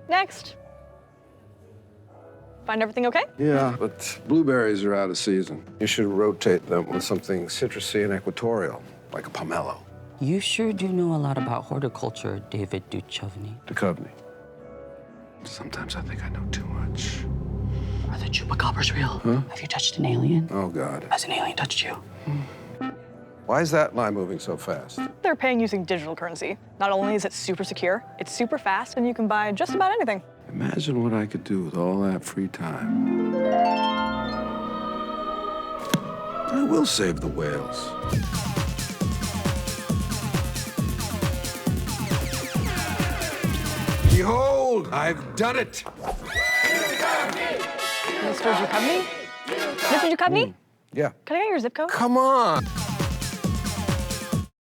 Next. Find everything okay? Yeah, but blueberries are out of season. You should rotate them with something citrusy and equatorial, like a pomelo. You sure do know a lot about horticulture, David Duchovny. Duchovny. Sometimes I think I know too much. Are the chupacabras real? Huh? Have you touched an alien? Oh, God. Has an alien touched you? Why is that line moving so fast? They're paying using digital currency. Not only is it super secure, it's super fast, and you can buy just about anything. Imagine what I could do with all that free time. I will save the whales. Behold, I've done it! Mr. Duchovny? Mr. Duchovny? Yeah. Can I get your zip code? Come on!